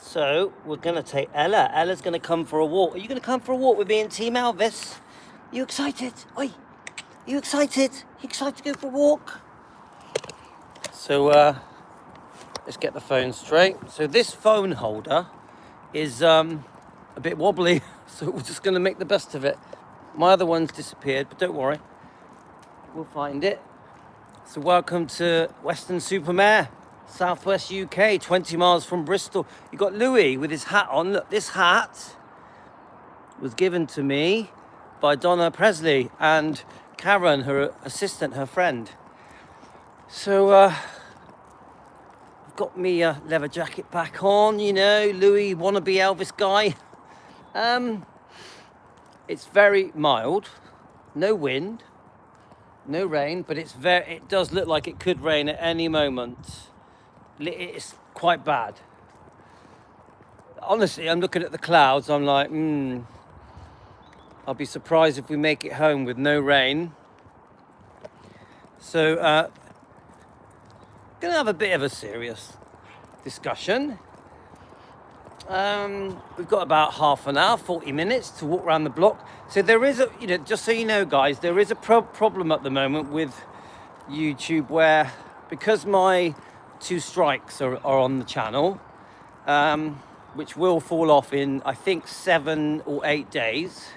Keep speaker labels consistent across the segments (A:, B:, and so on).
A: So we're gonna take Ella. Ella's gonna come for a walk. Are you gonna come for a walk with me and Team Elvis? You excited? Oi, you excited? You excited to go for a walk? So let's get the phone straight. So this phone holder is a bit wobbly, so we're just gonna make the best of it. My other one's disappeared, but don't worry, we'll find it. So welcome to Weston-super-Mare, Southwest UK, 20 miles from Bristol. You got Louis with his hat on. Look, this hat was given to me by Donna Presley and Karen, her assistant, her friend. So I've got me a leather jacket back on, you know, Louis wannabe Elvis guy. It's very mild, no wind, no rain, but it does look like it could rain at any moment. It's quite bad. Honestly, I'm looking at the clouds, I'm like, I'll be surprised if we make it home with no rain. So, gonna have a bit of a serious discussion. We've got about half an hour, 40 minutes to walk around the block. So there is just so you know, guys, there is a problem at the moment with YouTube where, because my 2 strikes are on the channel, which will fall off in, I think, 7 or 8 days.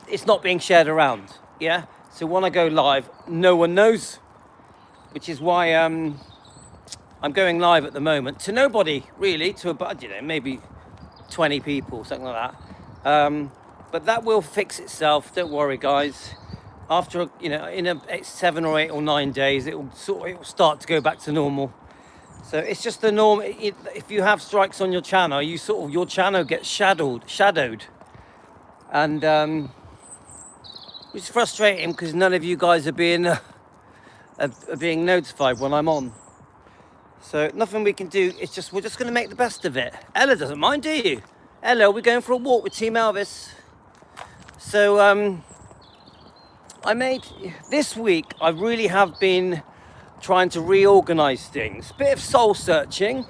A: It's not being shared around, yeah? So when I go live, no one knows, which is why I'm going live at the moment to nobody, really, to about, maybe 20 people, something like that. But that will fix itself, don't worry, guys. After, in 7 or 8 or 9 days, it will start to go back to normal. So it's just the norm. If you have strikes on your channel, your channel gets shadowed. And it's frustrating because none of you guys are being notified when I'm on. So nothing we can do. We're just going to make the best of it. Ella doesn't mind, do you? Ella, we're going for a walk with Team Elvis. So this week, I really have been trying to reorganize things. Bit of soul searching.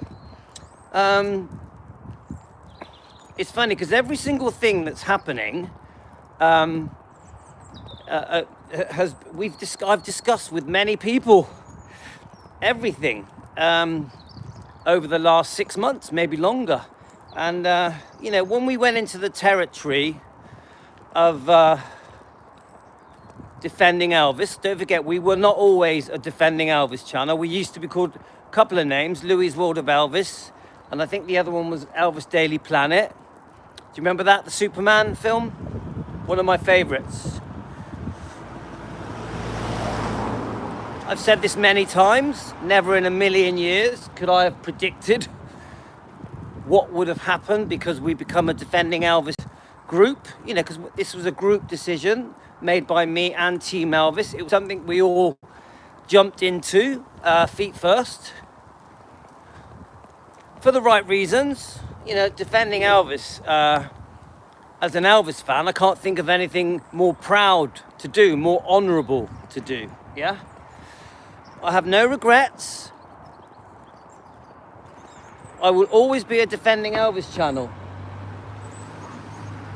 A: It's funny because every single thing that's happening I've discussed with many people. Everything. Over the last 6 months, maybe longer. And, when we went into the territory of defending Elvis, don't forget, we were not always a defending Elvis channel. We used to be called a couple of names, Louis' World of Elvis, and I think the other one was Elvis Daily Planet. Do you remember that, the Superman film? One of my favorites. I've said this many times, never in a million years could I have predicted what would have happened because we become a defending Elvis group, because this was a group decision made by me and Team Elvis. It was something we all jumped into, feet first, for the right reasons. Defending Elvis, as an Elvis fan, I can't think of anything more proud to do, more honorable to do, yeah? I have no regrets. I will always be a defending Elvis channel.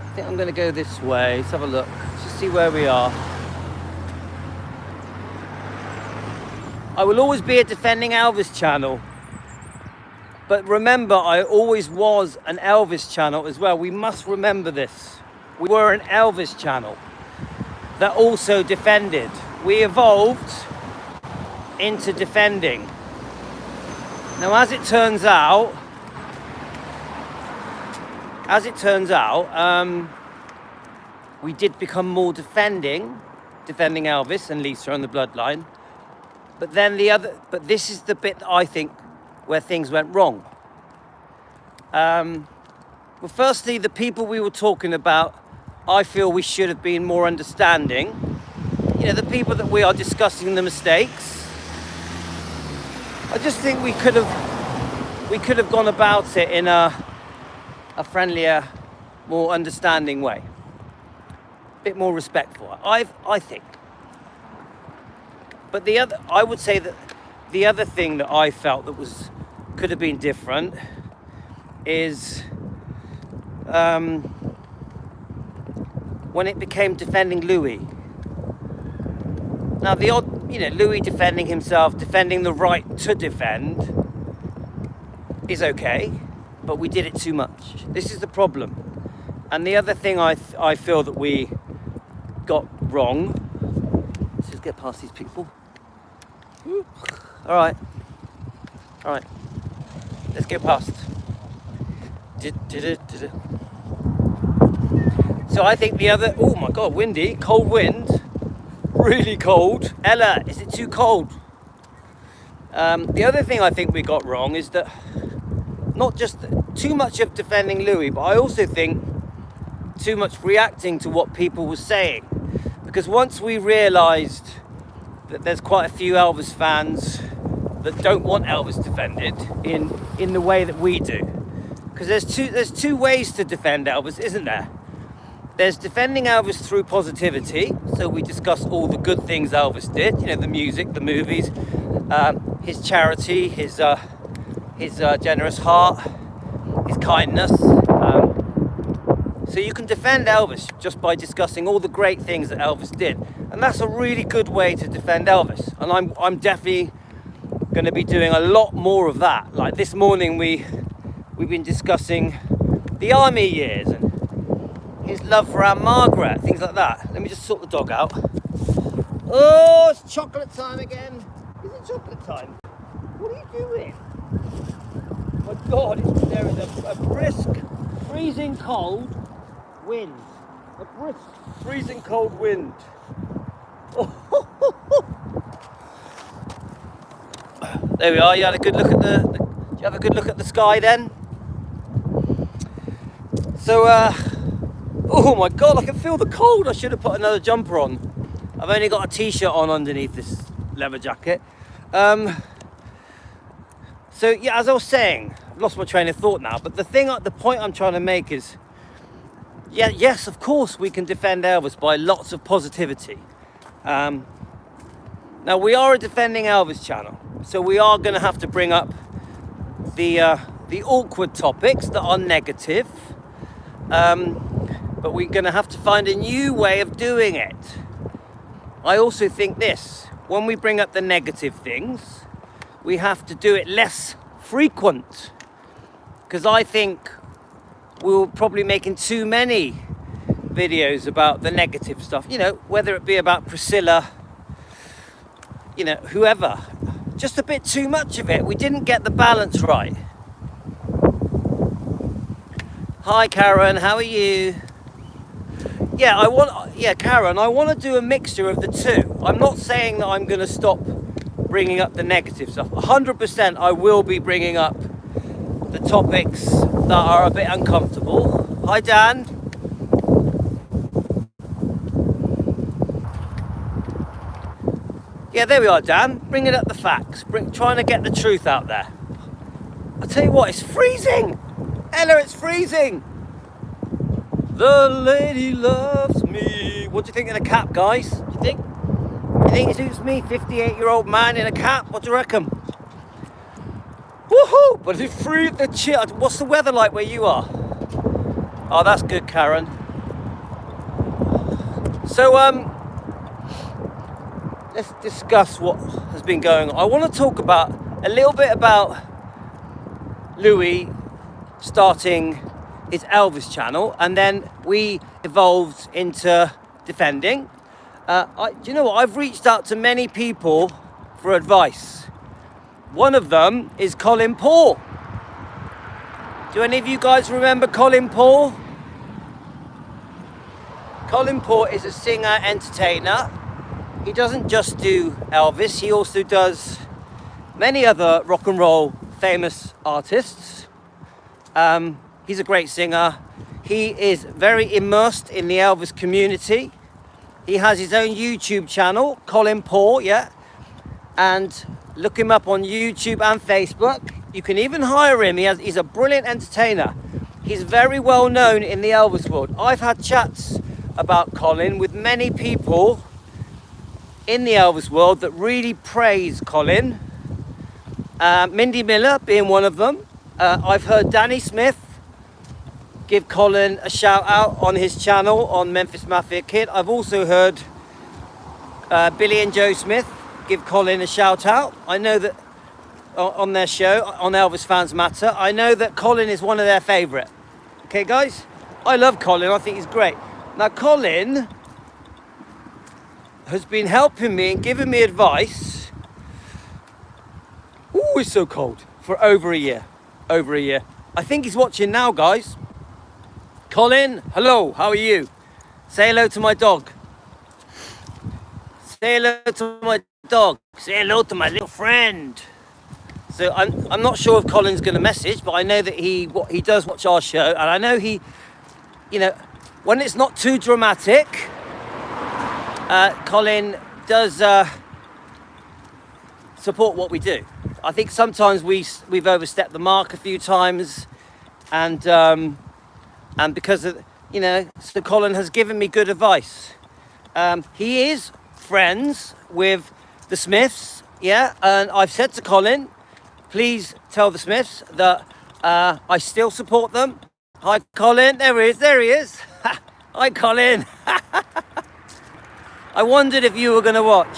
A: I think I'm going to go this way. Let's have a look. Let's just see where we are. I will always be a defending Elvis channel. But remember, I always was an Elvis channel as well. We must remember this. We were an Elvis channel that also defended. We evolved into defending. Now, as it turns out, we did become more defending Elvis and Lisa and the Bloodline. But then this is the bit that I think where things went wrong. Well, firstly, the people we were talking about, I feel we should have been more understanding. The people that we are discussing the mistakes. I just think we could have gone about it in a friendlier, more understanding way. A bit more respectful, I think. But I would say that the other thing that I felt that could have been different is when it became defending Louis. Now the odd, Louis defending himself, defending the right to defend is okay, but we did it too much. This is the problem. And the other thing I feel that we got wrong, let's just get past these people. All right, let's get past. So I think the other, oh my God, windy, cold wind, really cold. Ella, is it too cold? The other thing I think we got wrong is that not just too much of defending Louis, but I also think too much reacting to what people were saying. Because once we realised that there's quite a few Elvis fans that don't want Elvis defended in the way that we do. Because there's two ways to defend Elvis, isn't there? There's defending Elvis through positivity. So we discuss all the good things Elvis did, the music, the movies, his charity, his generous heart, his kindness. So you can defend Elvis just by discussing all the great things that Elvis did. And that's a really good way to defend Elvis. And I'm definitely going to be doing a lot more of that. Like this morning we've been discussing the army years and his love for Aunt Margaret, things like that. Let me just sort the dog out. Oh, it's chocolate time again. Is it chocolate time? What are you doing? My God, there is a brisk, freezing cold wind. A brisk, freezing cold wind. There we are. You had a good look at did you have a good look at the sky then? So, oh my God, I can feel the cold. I should have put another jumper on. I've only got a t-shirt on underneath this leather jacket. So yeah, as I was saying, I've lost my train of thought now, but the point I'm trying to make is, yes, of course we can defend Elvis by lots of positivity. Now we are a defending Elvis channel, so we are going to have to bring up the awkward topics that are negative, but we're going to have to find a new way of doing it. I also think this, when we bring up the negative things, we have to do it less frequent, because I think we're probably making too many videos about the negative stuff, whether it be about Priscilla, whoever. Just a bit too much of it. We didn't get the balance right. Hi Karen, how are you? Karen, I want to do a mixture of the two. I'm not saying that I'm going to stop bringing up the negative stuff. 100% I will be bringing up the topics that are a bit uncomfortable. Hi Dan. Yeah, there we are, Dan. Bringing up the facts. Trying to get the truth out there. I tell you what, it's freezing. Ella, it's freezing. The lady loves me. What do you think of the cap, guys? Do you think it suits me, 58-year-old man in a cap? What do you reckon? Woohoo! But it's free the chill. What's the weather like where you are? Oh, that's good, Karen. So, let's discuss what has been going on. I want to talk a little bit about Louis starting his Elvis channel, and then we evolved into defending. Do you know what? I've reached out to many people for advice. One of them is Colin Paul. Do any of you guys remember Colin Paul? Colin Paul is a singer, entertainer. He doesn't just do Elvis, he also does many other rock and roll famous artists. He's a great singer. He is very immersed in the Elvis community. He has his own YouTube channel, Colin Paul, and look him up on YouTube and Facebook. You can even hire him. He's a brilliant entertainer. He's very well known in the Elvis world. I've had chats about Colin with many people in the Elvis world that really praise Colin. Mindy Miller being one of them. I've heard Danny Smith give Colin a shout out on his channel on Memphis Mafia Kid. I've also heard Billy and Joe Smith give Colin a shout out. I know that on their show, on Elvis Fans Matter, I know that Colin is one of their favourite. Okay, guys? I love Colin. I think he's great. Now, Colin has been helping me and giving me advice. Ooh, it's so cold. For over a year. Over a year. I think he's watching now, guys. Colin, hello. How are you? Say hello to my dog. Say hello to my dog. Say hello to my little friend. So I'm not sure if Colin's going to message, but I know that he does watch our show, and I know he, you know, when it's not too dramatic, Colin does support what we do. I think sometimes we've overstepped the mark a few times, and because of, you know, so Colin has given me good advice. He is friends with the Smiths, yeah, and I've said to Colin, please tell the Smiths that I still support them. Hi, Colin. There he is. There he is. Hi, Colin. I wondered if you were going to watch.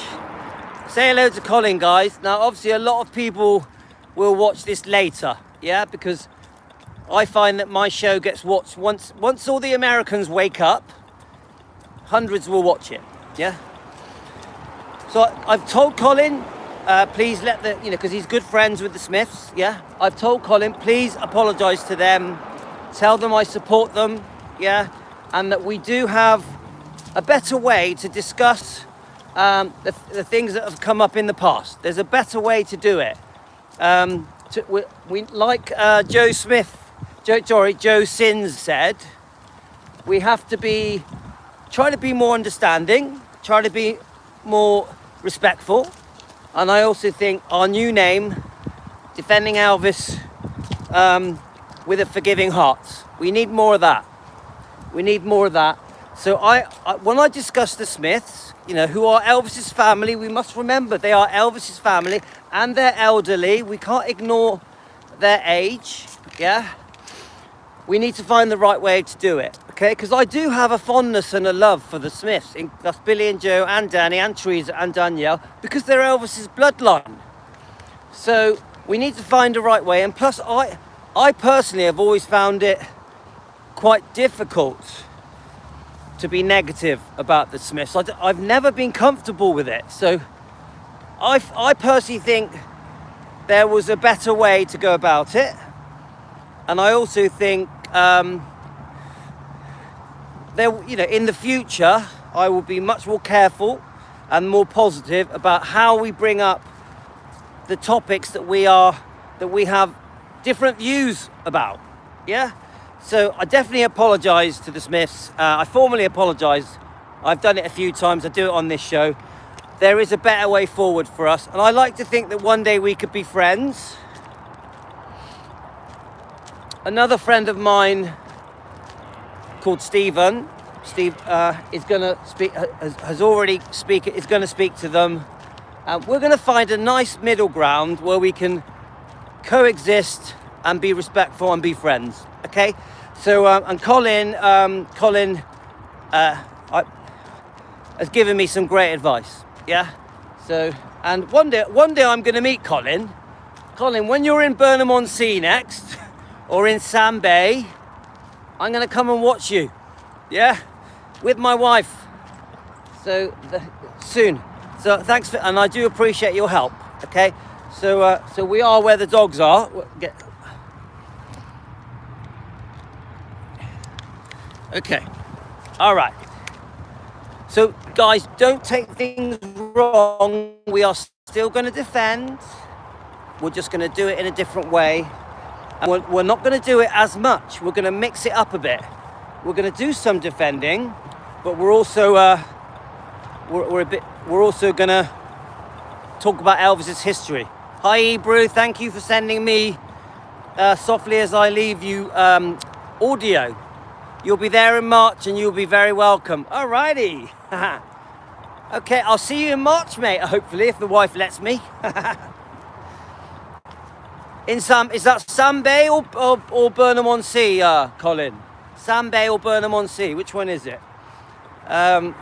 A: Say hello to Colin, guys. Now, obviously, a lot of people will watch this later, yeah, because I find that my show gets watched once all the Americans wake up, hundreds will watch it, yeah. So I've told Colin, please let the, you know, because he's good friends with the Smiths, yeah. I've told Colin, please apologise to them, tell them I support them, yeah, and that we do have a better way to discuss the things that have come up in the past. There's a better way to do it. We like Joe Sins said, we have to try to be more understanding, try to be more respectful. And I also think our new name, Defending Elvis with a Forgiving Heart. We need more of that. We need more of that. So when I discuss the Smiths, you know, who are Elvis's family, we must remember they are Elvis's family and they're elderly. We can't ignore their age, yeah? We need to find the right way to do it, okay? Because I do have a fondness and a love for the Smiths. That's Billy and Joe and Danny and Teresa and Danielle, because they're Elvis's bloodline. So we need to find the right way. And plus, I personally have always found it quite difficult to be negative about the Smiths. I've never been comfortable with it. So I personally think there was a better way to go about it. And I also think you know, in the future, I will be much more careful and more positive about how we bring up the topics that we have different views about. Yeah. So I definitely apologise to the Smiths. I formally apologise. I've done it a few times. I do it on this show. There is a better way forward for us. And I like to think that one day we could be friends. Another friend of mine called Stephen. Steve is going to speak. Has already is going to speak to them. We're going to find a nice middle ground where we can coexist and be respectful and be friends. Okay. So and Colin has given me some great advice. Yeah. So and one day I'm going to meet Colin. Colin, when you're in Burnham-on-Sea next, or in Sam Bay, I'm going to come and watch you. Yeah, with my wife. So soon. So thanks and I do appreciate your help. Okay. So we are where the dogs are. Okay. All right. So guys, don't take things wrong. We are still going to defend. We're just going to do it in a different way. And we're not going to do it as much. We're going to mix it up a bit. We're going to do some defending, but we're also we're also going to talk about Elvis's history. Hi Ebru, thank you for sending me Softly As I Leave You audio. You'll be there in March and you'll be very welcome. Alrighty. Okay, I'll see you in March, mate, hopefully, if the wife lets me. Is that Sambay or Burnham-on-Sea, Colin? Sambay or Burnham-on-Sea? Which one is it? I'm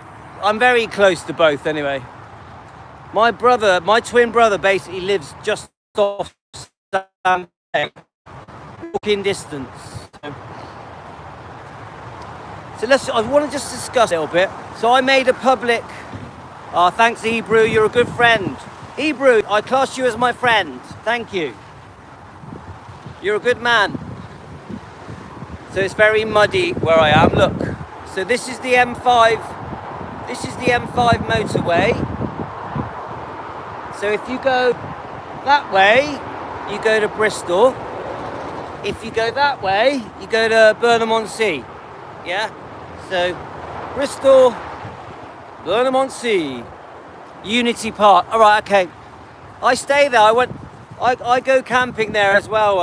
A: very close to both anyway. My twin brother basically lives just off Sambay, walking distance. So I want to just discuss a little bit. So I made a public, thanks Hebrew, you're a good friend. Hebrew, I class you as my friend, thank you. You're a good man. So it's very muddy where I am, look. So this is the M5 motorway. So if you go that way, you go to Bristol. If you go that way, you go to Burnham-on-Sea. Yeah? So Bristol, Burnham-on-Sea, Unity Park. All right, okay. I stay there. I go camping there as well.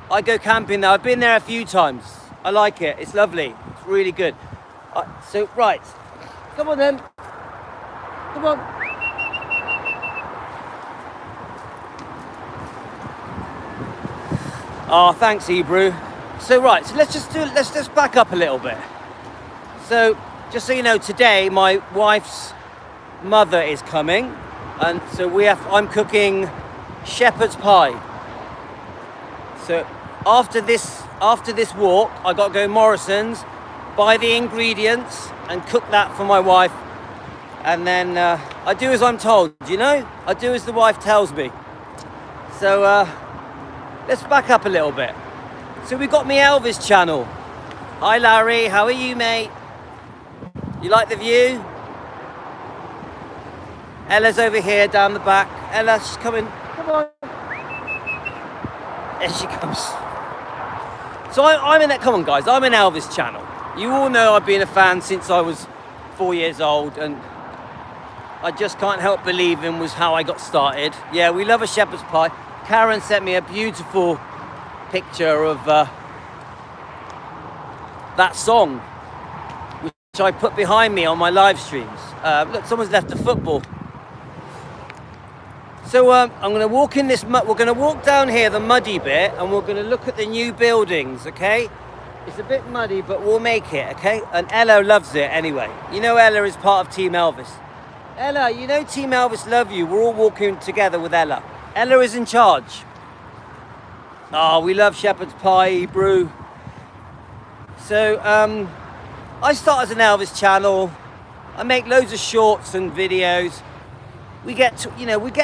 A: I go camping there. I've been there a few times. I like it. It's lovely. It's really good. So, right. Come on then. Come on. Oh, thanks, Hebrew. So, right. So let's just back up a little bit. So, just so you know, today my wife's mother is coming, and so I'm cooking shepherd's pie. So after this walk, I got to go Morrison's, buy the ingredients and cook that for my wife, and then I do as I'm told, you know? I do as the wife tells me. So let's back up a little bit. So we got me Elvis channel. Hi Larry, how are you, mate? You like the view? Ella's over here down the back. Ella, she's coming. Come on. There she comes. So I'm in that. Come on, guys. I'm in Elvis channel. You all know I've been a fan since I was 4 years old, and I just can't help believing was how I got started. Yeah, we love a shepherd's pie. Karen sent me a beautiful picture of that song, which I put behind me on my live streams. Look, someone's left the football. So I'm going to walk in this we're going to walk down here, the muddy bit, and we're going to look at the new buildings, okay? It's a bit muddy, but we'll make it, okay? And Ella loves it anyway. You know Ella is part of Team Elvis. Ella, you know Team Elvis love you. We're all walking together with Ella. Ella is in charge. Oh, we love shepherd's pie, Hebrew. So, I start as an Elvis channel. I make loads of shorts and videos. We get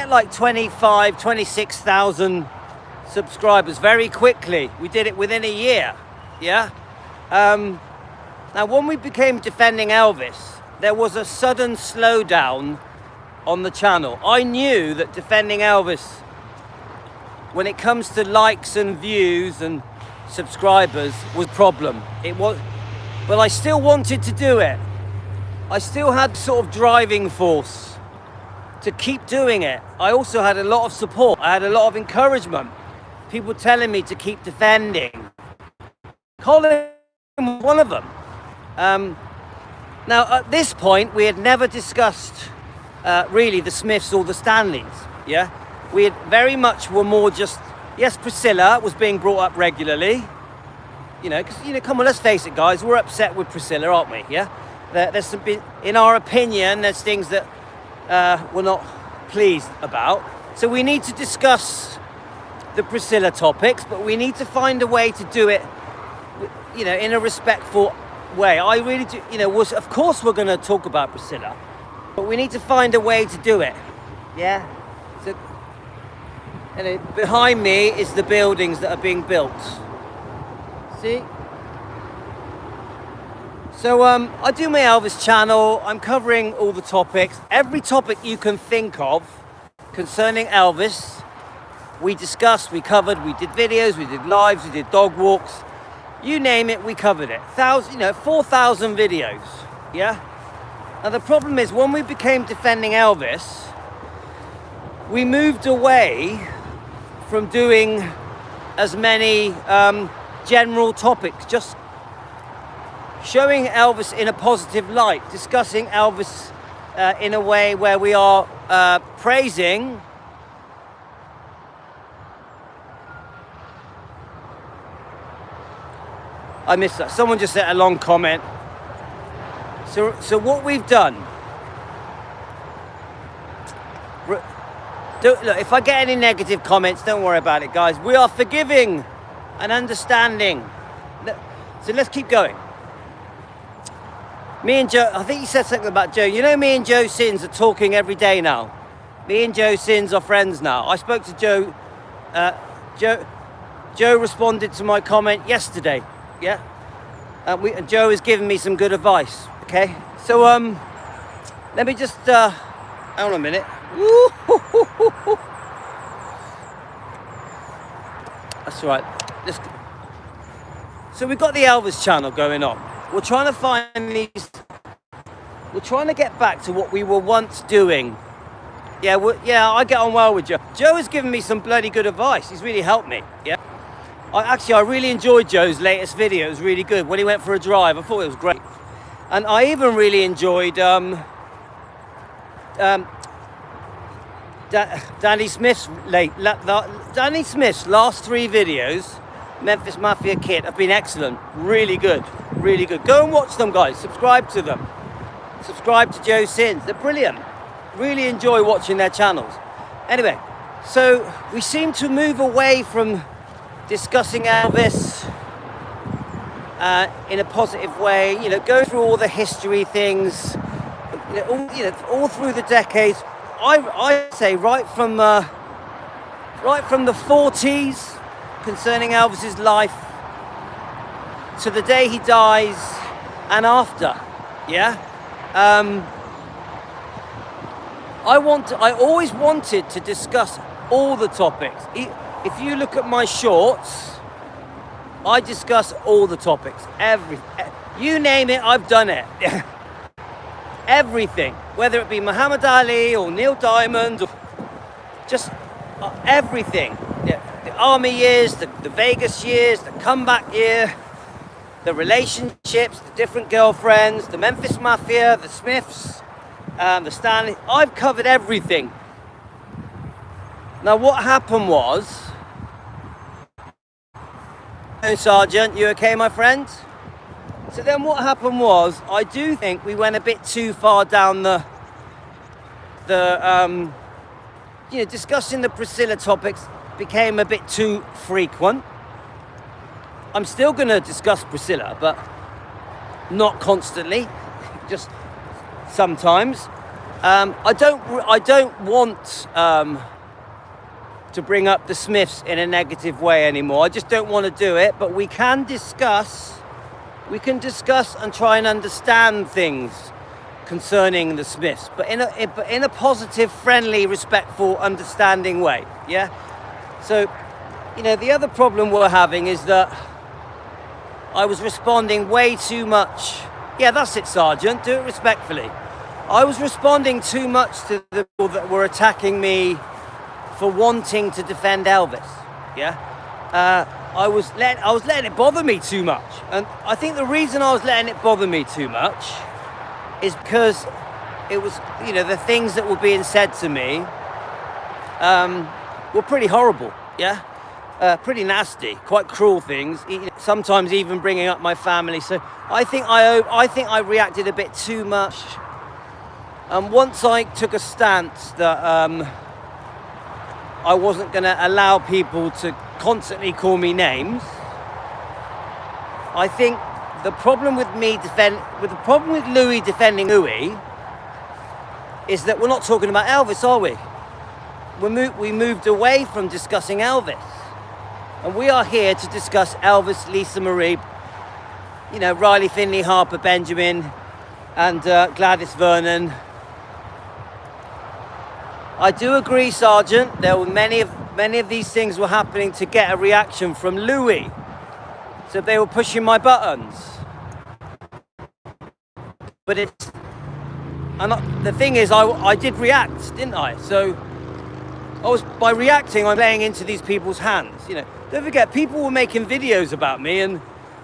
A: like 26,000 subscribers very quickly. We did it within a year, yeah? Now, when we became Defending Elvis, there was a sudden slowdown on the channel. I knew that Defending Elvis, when it comes to likes and views and subscribers, was a problem. It was, but I still wanted to do it. I still had sort of driving force to keep doing it. I also had a lot of support. I had a lot of encouragement. People telling me to keep defending. Colin was one of them. Now, at this point, we had never discussed really the Smiths or the Stanleys. Yeah, we had very much were more just, yes, Priscilla was being brought up regularly. You know, because, you know, come on, let's face it, guys, we're upset with Priscilla, aren't we? Yeah, there's some, in our opinion, there's things that we're not pleased about. So we need to discuss the Priscilla topics, but we need to find a way to do it, you know, in a respectful way. I really do, you know, of course we're going to talk about Priscilla, but we need to find a way to do it. Yeah. So, and behind me is the buildings that are being built. See? So I do my Elvis channel. I'm covering all the topics. Every topic you can think of concerning Elvis, we discussed, we covered, we did videos, we did lives, we did dog walks. You name it, we covered it. 4,000 videos, yeah? Now the problem is, when we became Defending Elvis, we moved away from doing as many general topics, just showing Elvis in a positive light, discussing Elvis in a way where we are praising I missed that. Someone just sent a long comment. So what we've done. Look, if I get any negative comments, don't worry about it, guys. We are forgiving and understanding. So let's keep going. Me and Joe, I think you said something about Joe. You know, me and Joe Sins are talking every day now. Me and Joe Sins are friends now. I spoke to Joe. Joe responded to my comment yesterday. Yeah. And Joe has given me some good advice. Okay. So let me just hang on a minute. That's right. So we've got the Elvis channel going on. We're trying to find these. We're trying to get back to what we were once doing. Yeah, I get on well with Joe. Joe has given me some bloody good advice. He's really helped me. Yeah. I really enjoyed Joe's latest video. It was really good. When he went for a drive, I thought it was great. And I even really enjoyed Danny Smith's last 3 videos, Memphis Mafia Kid, have been excellent. Really good. Really good. Go and watch them, guys. Subscribe to them. Subscribe to Joe Sins. They're brilliant. Really enjoy watching their channels. Anyway, so we seem to move away from discussing Elvis in a positive way. You know, go through all the history things. All through the decades. I say right from the 40s, concerning Elvis's life, to the day he dies and after. Yeah. I always wanted to discuss all the topics. If you look at my shorts, I discuss all the topics. You name it, I've done it. Everything, whether it be Muhammad Ali or Neil Diamond, or just everything. Yeah. The army years, the Vegas years, the comeback year, the relationships, the different girlfriends, the Memphis Mafia, the Smiths, the Stanley. I've covered everything. Now what happened was, Sergeant, you okay, my friend? So then what happened was, I do think we went a bit too far down the discussing the Priscilla topics became a bit too frequent. I'm still going to discuss Priscilla, but not constantly, just sometimes. I don't want to bring up the Smiths in a negative way anymore. I just don't want to do it, but we can discuss and try and understand things concerning the Smiths, but in a positive, friendly, respectful, understanding way. Yeah. So, the other problem we're having is that I was responding way too much. Yeah, that's it, Sergeant. Do it respectfully. I was responding too much to the people that were attacking me for wanting to defend Elvis. Yeah. I was letting it bother me too much. And I think the reason I was letting it bother me too much is because it was, the things that were being said to me were pretty horrible, yeah? Pretty nasty, quite cruel things, sometimes even bringing up my family. So I think I reacted a bit too much. And once I took a stance that I wasn't going to allow people to constantly call me names, I think the problem with Louis defending Louis is that we're not talking about Elvis, are we? We moved away from discussing Elvis, and we are here to discuss Elvis, Lisa Marie, Riley Finley, Harper Benjamin, and Gladys Vernon. I do agree, Sergeant. There were many of these things were happening to get a reaction from Louis, so they were pushing my buttons. But the thing is, I did react, didn't I? So by reacting, I'm playing into these people's hands. Don't forget, people were making videos about me and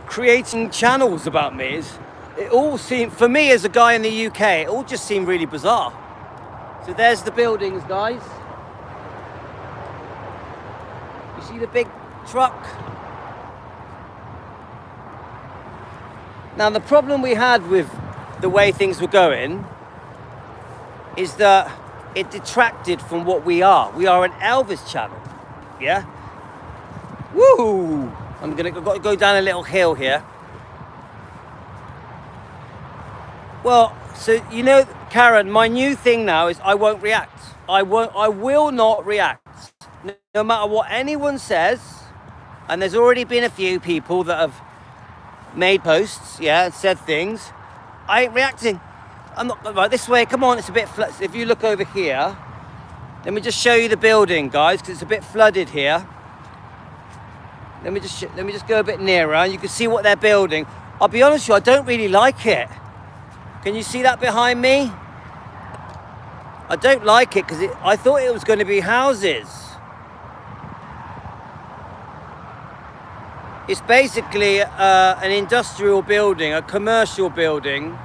A: creating channels about me. It all seemed, for me as a guy in the UK, it all just seemed really bizarre. So there's the buildings, guys. You see the big truck? Now, the problem we had with the way things were going is that it detracted from what we are. We are an Elvis channel, yeah? Woo! I've got to go down a little hill here. Well, so, you know, Karen, my new thing now is I won't react. I will not react. No matter what anyone says, and there's already been a few people that have made posts, yeah, and said things. I ain't reacting. I'm not, right, this way, come on, it's a bit flooded. If you look over here, let me just show you the building, guys, because it's a bit flooded here. Let me just go a bit nearer, and you can see what they're building. I'll be honest with you, I don't really like it. Can you see that behind me? I don't like it because I thought it was going to be houses. It's basically an industrial building, a commercial building.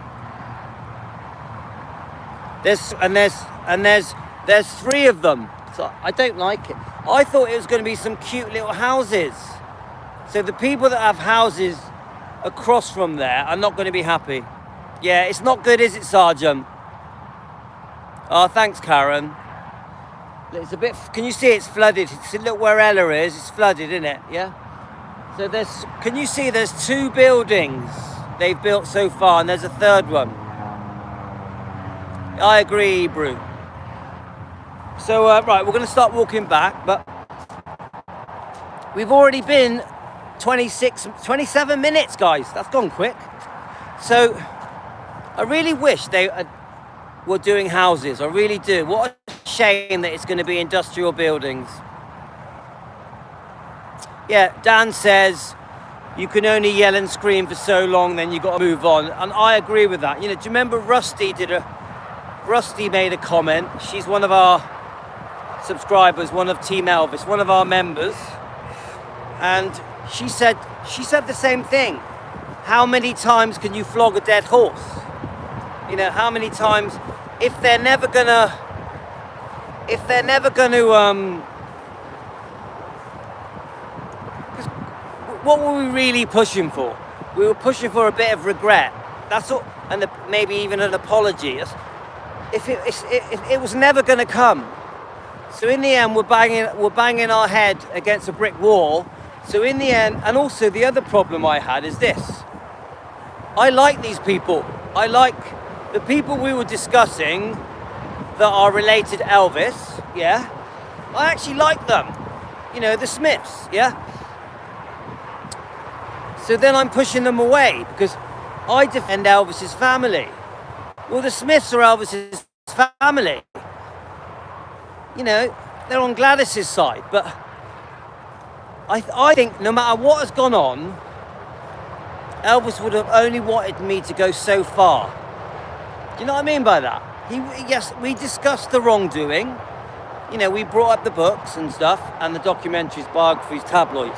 A: There's three of them. So I don't like it. I thought it was going to be some cute little houses. So the people that have houses across from there are not going to be happy. Yeah, it's not good, is it, Sergeant? Oh, thanks, Karen. It's a bit, can you see it's flooded? Look where Ella is, it's flooded, isn't it? Yeah? So can you see there's 2 buildings they've built so far, and there's a third one. I agree, Hebrew. So, right, we're going to start walking back, but we've already been 27 minutes, guys. That's gone quick. So, I really wish they were doing houses. I really do. What a shame that it's going to be industrial buildings. Yeah, Dan says you can only yell and scream for so long, then you got to move on. And I agree with that. You know, do you remember Rusty made a comment? She's one of our subscribers, one of Team Elvis, one of our members. And she said the same thing. How many times can you flog a dead horse? You know, how many times, if they're never gonna, what were we really pushing for? We were pushing for a bit of regret. That's all, and maybe even an apology. If it was never gonna come. So in the end, we're banging our head against a brick wall. So in the end, and also the other problem I had is this. I like these people. I like the people we were discussing that are related to Elvis, yeah? I actually like them. You know, the Smiths, yeah? So then I'm pushing them away because I defend Elvis's family. Well, the Smiths are Elvis's family. You know, they're on Gladys's side, but I think no matter what has gone on, Elvis would have only wanted me to go so far. Do you know what I mean by that? Yes, we discussed the wrongdoing. You know, we brought up the books and stuff, and the documentaries, biographies, tabloids.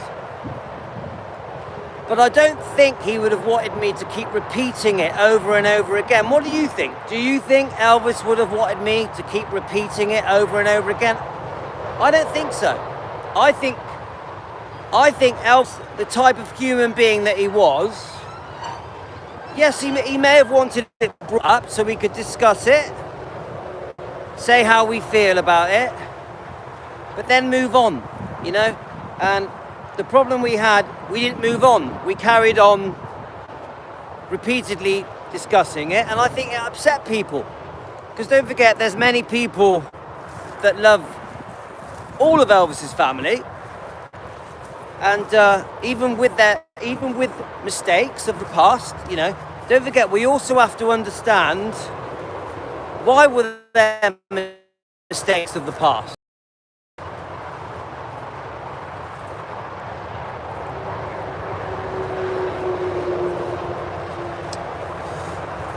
A: But I don't think he would have wanted me to keep repeating it over and over again. What do you think? Do you think Elvis would have wanted me to keep repeating it over and over again? I don't think so. I think Elvis, the type of human being that he was, yes, he may have wanted it brought up so we could discuss it, say how we feel about it, but then move on, you know? And the problem we had, we didn't move on. We carried on repeatedly discussing it, and I think it upset people. Because don't forget, there's many people that love all of Elvis's family, and even with mistakes of the past, you know, don't forget, we also have to understand why were there mistakes of the past.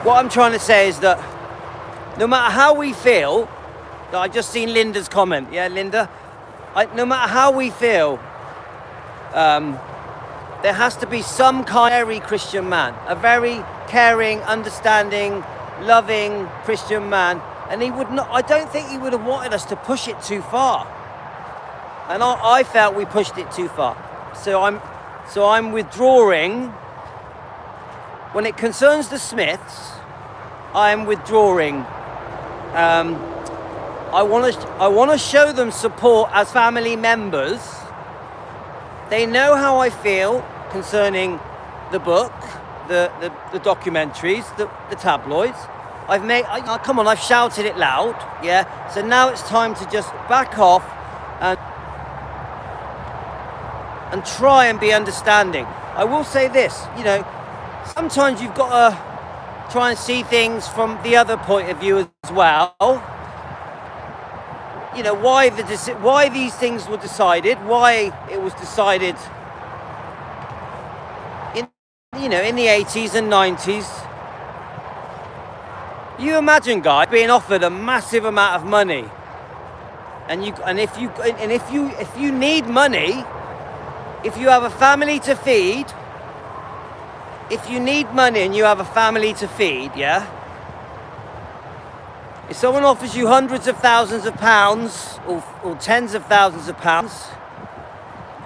A: What I'm trying to say is that no matter how we feel, I just seen Linda's comment, yeah, Linda? No matter how we feel, there has to be some kind of Christian man, a very caring, understanding, loving Christian man, and he would not. I don't think he would have wanted us to push it too far, and I felt we pushed it too far. So I'm withdrawing when it concerns the Smiths, I am withdrawing. I want to show them support as family members. They know how I feel concerning the book, the documentaries, the tabloids. Come on, I've shouted it loud, yeah? So now it's time to just back off and try and be understanding. I will say this, you know, sometimes you've got to try and see things from the other point of view as well. You know, why these things were decided, why it was decided in the 80s and 90s. You imagine, guys, being offered a massive amount of money, and if you need money, if you have a family to feed, if you need money and you have a family to feed, yeah. If someone offers you hundreds of thousands of pounds or tens of thousands of pounds,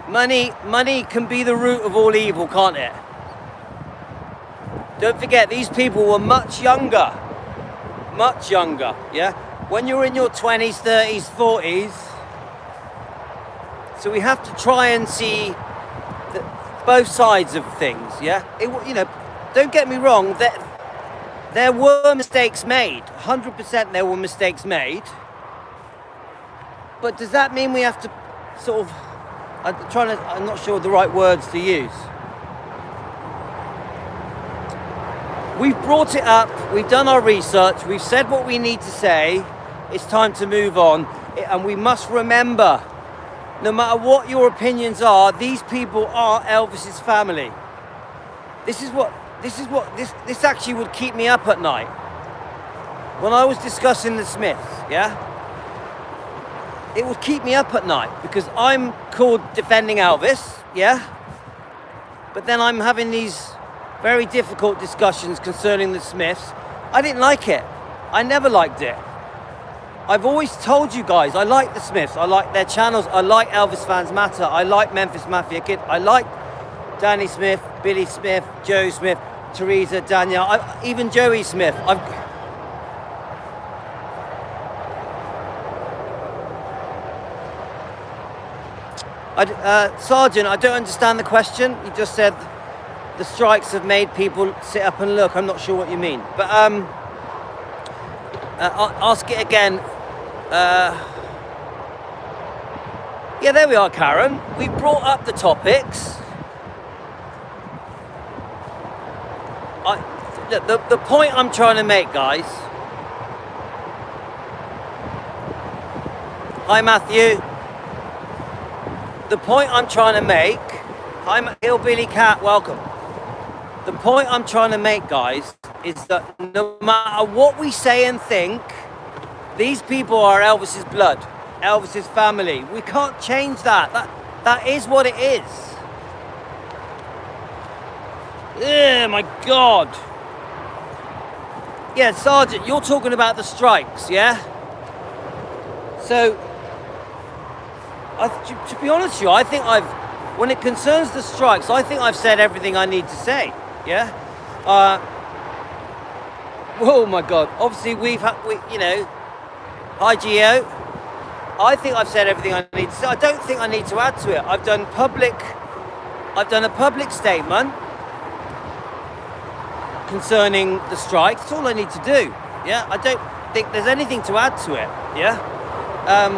A: money can be the root of all evil, can't it? Don't forget, these people were much younger, yeah? When you're in your 20s, 30s, 40s, so we have to try and see both sides of things, yeah? Don't get me wrong, there were mistakes made. 100% there were mistakes made. But does that mean we have to sort of... I'm not sure the right words to use. We've brought it up, we've done our research, we've said what we need to say. It's time to move on. And we must remember, no matter what your opinions are, these people are Elvis's family. This actually would keep me up at night. When I was discussing the Smiths, yeah? It would keep me up at night because I'm called defending Elvis, yeah? But then I'm having these very difficult discussions concerning the Smiths. I didn't like it. I never liked it. I've always told you guys, I like the Smiths. I like their channels. I like Elvis Fans Matter. I like Memphis Mafia Kid. I like Danny Smith, Billy Smith, Joe Smith, Teresa, Danielle, even Joey Smith. Sergeant, I don't understand the question. You just said the strikes have made people sit up and look. I'm not sure what you mean. But I'll ask it again. Yeah, there we are, Karen. We brought up the topics. The point I'm trying to make, guys. Hi, Matthew. The point I'm trying to make. Hi, Hillbilly Cat. Welcome. The point I'm trying to make, guys, is that no matter what we say and think, these people are Elvis's blood, Elvis's family. We can't change that. That is what it is. Oh my God. Yeah, Sergeant, you're talking about the strikes, yeah? So, to be honest with you, I think when it concerns the strikes, I think I've said everything I need to say, yeah? Oh my God, obviously hi Gio. I think I've said everything I need to say. I don't think I need to add to it. I've done a public statement concerning the strike. That's all I need to do. Yeah, I don't think there's anything to add to it. Yeah, I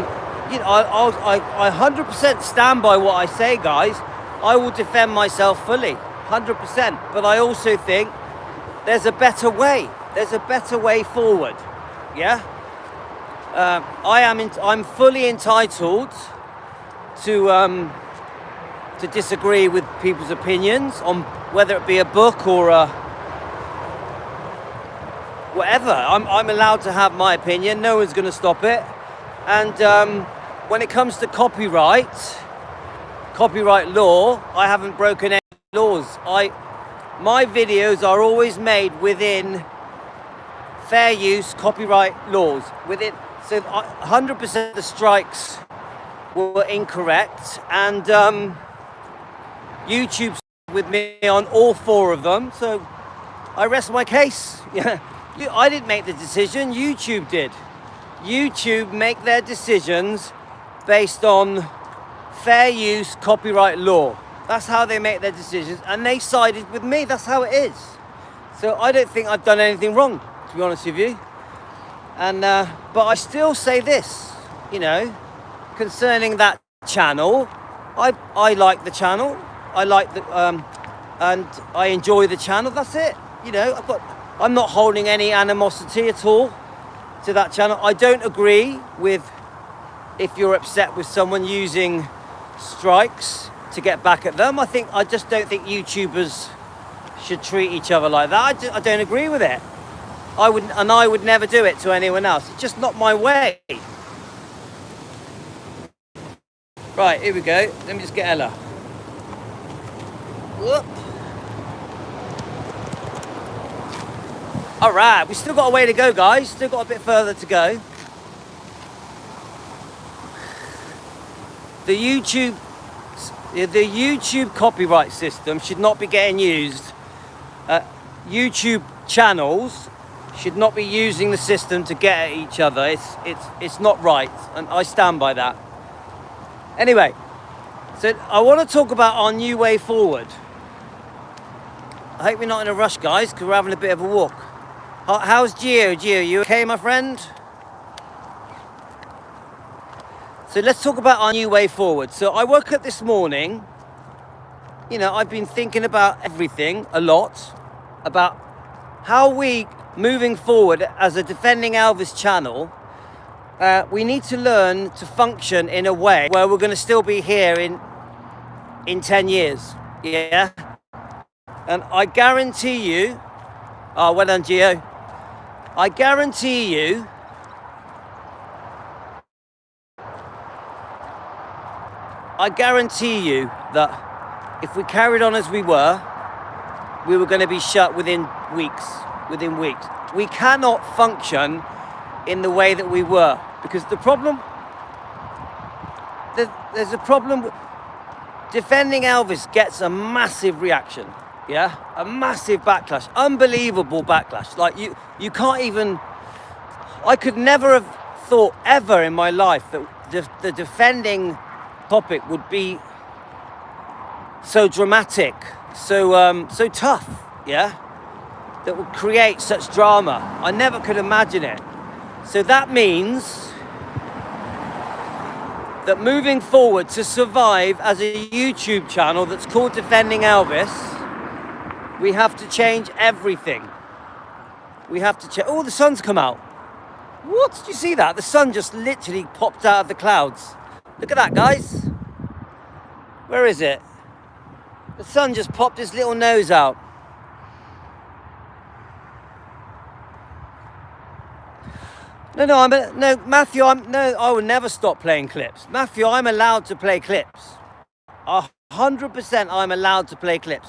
A: 100% stand by what I say, guys. I will defend myself fully, 100%. But I also think there's a better way. There's a better way forward. Yeah, I'm fully entitled to disagree with people's opinions on whether it be a book or whatever. I'm allowed to have my opinion. No one's going to stop it. And when it comes to copyright law, I haven't broken any laws. My videos are always made within fair use copyright laws. So 100% of the strikes were incorrect, and YouTube's with me on all 4 of them. So I rest my case. Yeah, I didn't make the decision. YouTube did. YouTube make their decisions based on fair use copyright law. That's how they make their decisions, and they sided with me. That's how it is. So I don't think I've done anything wrong, to be honest with you. And but I still say this, you know, concerning that channel. I like the channel. I like the and I enjoy the channel. That's it. You know, I'm not holding any animosity at all to that channel. I don't agree with if you're upset with someone using strikes to get back at them. I just don't think YouTubers should treat each other like that. I don't agree with it. I would never do it to anyone else. It's just not my way. Right, here we go. Let me just get Ella. Whoop. All right, we've still got a way to go, guys. Still got a bit further to go. The YouTube copyright system should not be getting used. YouTube channels should not be using the system to get at each other. It's not right, and I stand by that. Anyway, so I want to talk about our new way forward. I hope we're not in a rush, guys, because we're having a bit of a walk. How's Gio? Gio, you okay, my friend? So let's talk about our new way forward. So I woke up this morning, you know, I've been thinking about everything a lot, about how we, moving forward as a Defending Elvis channel, we need to learn to function in a way where we're going to still be here in 10 years. Yeah? And I guarantee you, oh, well done, Gio. I guarantee you that if we carried on as we were going to be shut within weeks. We cannot function in the way that we were, because the problem, there's a problem. Defending Elvis gets a massive reaction, yeah, a massive backlash, unbelievable backlash. Like you can't even. I could never have thought ever in my life that the defending topic would be so dramatic, so tough, yeah, that would create such drama. I never could imagine it. So that means that moving forward, to survive as a YouTube channel that's called Defending Elvis, we have to change everything. We have to change. Oh, the sun's come out. What? Did you see that? The sun just literally popped out of the clouds. Look at that, guys. Where is it? The sun just popped his little nose out. No, Matthew, I will never stop playing clips. Matthew, I'm allowed to play clips. 100% I'm allowed to play clips.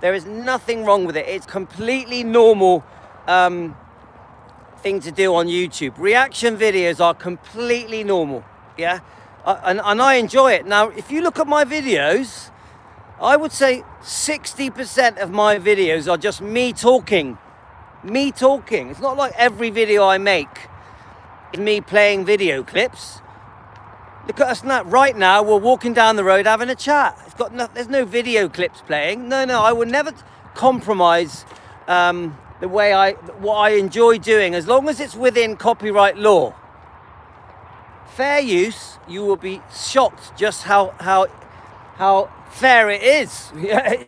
A: There is nothing wrong with it. It's completely normal thing to do on YouTube. Reaction videos are completely normal, yeah? And I enjoy it. Now, if you look at my videos, I would say 60% of my videos are just me talking. Me talking. It's not like every video I make is me playing video clips. Look at us now. Right now, we're walking down the road having a chat. There's no video clips playing. No, I will never compromise what I enjoy doing, as long as it's within copyright law. Fair use, you will be shocked just how fair it is.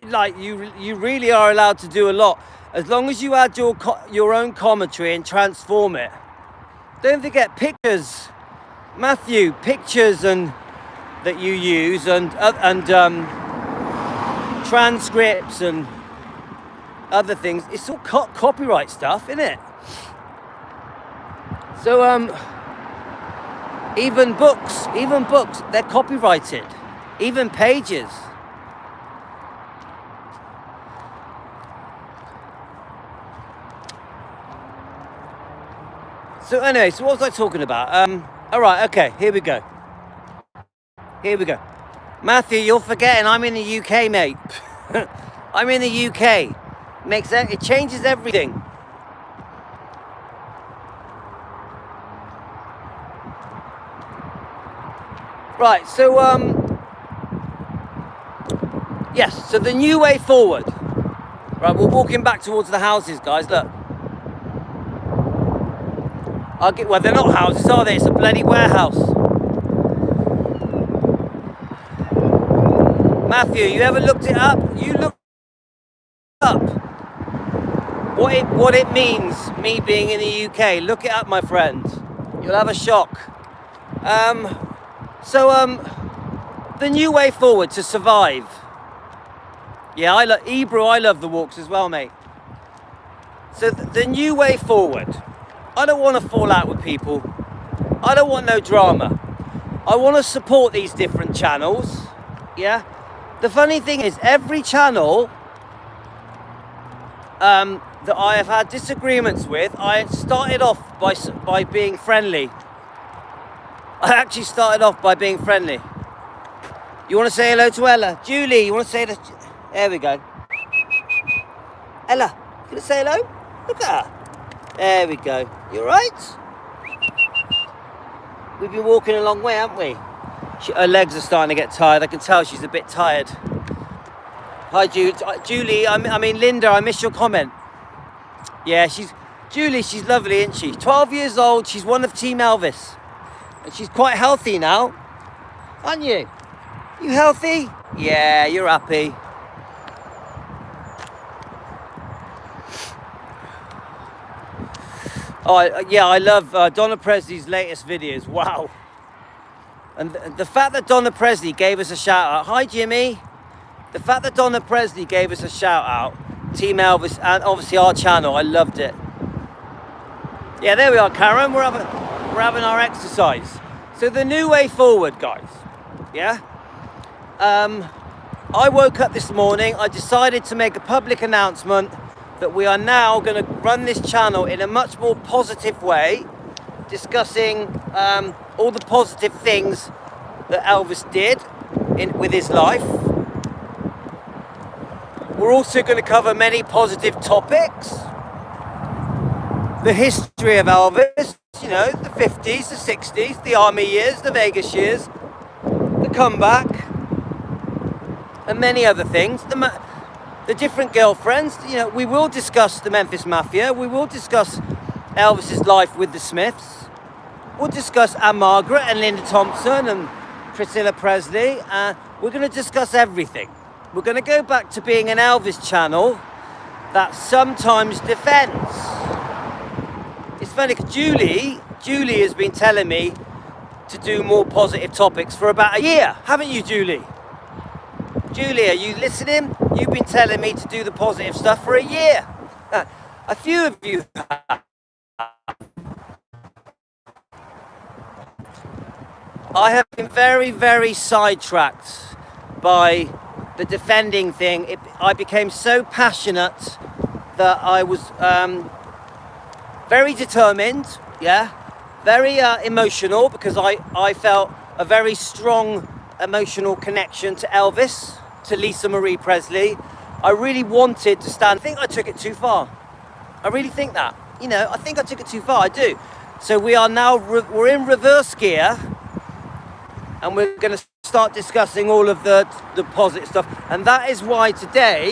A: Like you really are allowed to do a lot, as long as you add your own commentary and transform it. Don't forget pictures, Matthew, pictures that you use and transcripts and other things. It's all copyright stuff, isn't it? So even books, they're copyrighted. Even pages. So anyway, so what was I talking about? All right, okay, here we go. Matthew, you're forgetting I'm in the UK, mate. I'm in the UK. It changes everything. Right, so yes, so the new way forward. Right, we're walking back towards the houses, guys, look. Well, they're not houses, are they? It's a bloody warehouse. Matthew, you ever looked it up? You looked up what it means, me being in the UK. Look it up, my friend. You'll have a shock. The new way forward to survive. Yeah, I love the walks as well, mate. So the new way forward. I don't want to fall out with people. I don't want no drama. I want to support these different channels. Yeah. The funny thing is, every channel that I have had disagreements with, I started off by being friendly. I actually started off by being friendly. You want to say hello to Ella? Julie, you want to say hello? There we go. Ella, you going to say hello? Look at her. There we go. You alright? We've been walking a long way, haven't we? Her legs are starting to get tired. I can tell she's a bit tired. Hi, Julie. I mean, Linda, I missed your comment. Yeah, she's lovely, isn't she? 12 years old. She's one of Team Elvis. And she's quite healthy now. Aren't you? You healthy? Yeah, you're happy. Oh, yeah, I love Donna Presley's latest videos. Wow. And the fact that Donna Presley gave us a shout out. Hi, Jimmy. The fact that Donna Presley gave us a shout out, Team Elvis, and obviously our channel, I loved it. Yeah, there we are, Karen. We're having our exercise. So the new way forward, guys. Yeah. I woke up this morning. I decided to make a public announcement that we are now going to run this channel in a much more positive way, discussing all the positive things that Elvis did with his life. We're also going to cover many positive topics. The history of Elvis, you know, the 50s, the 60s, the army years, the Vegas years, the comeback, and many other things. The different girlfriends, you know, we will discuss the Memphis Mafia. We will discuss Elvis's life with the Smiths. We'll discuss Anne Margaret and Linda Thompson and Priscilla Presley. We're going to discuss everything. We're going to go back to being an Elvis channel that sometimes defends. It's funny because Julie has been telling me to do more positive topics for about a year. Haven't you, Julie? Julie, are you listening? You've been telling me to do the positive stuff for a year. A few of you have. I have been very, very sidetracked by the defending thing. I became so passionate that I was very determined, yeah, very emotional, because I felt a very strong emotional connection to Elvis, to Lisa Marie Presley. I really wanted to stand. I think I took it too far. I really think that. You know, I think I took it too far. I do. So we are now, we're in reverse gear, and we're going to start discussing all of the positive stuff. And that is why today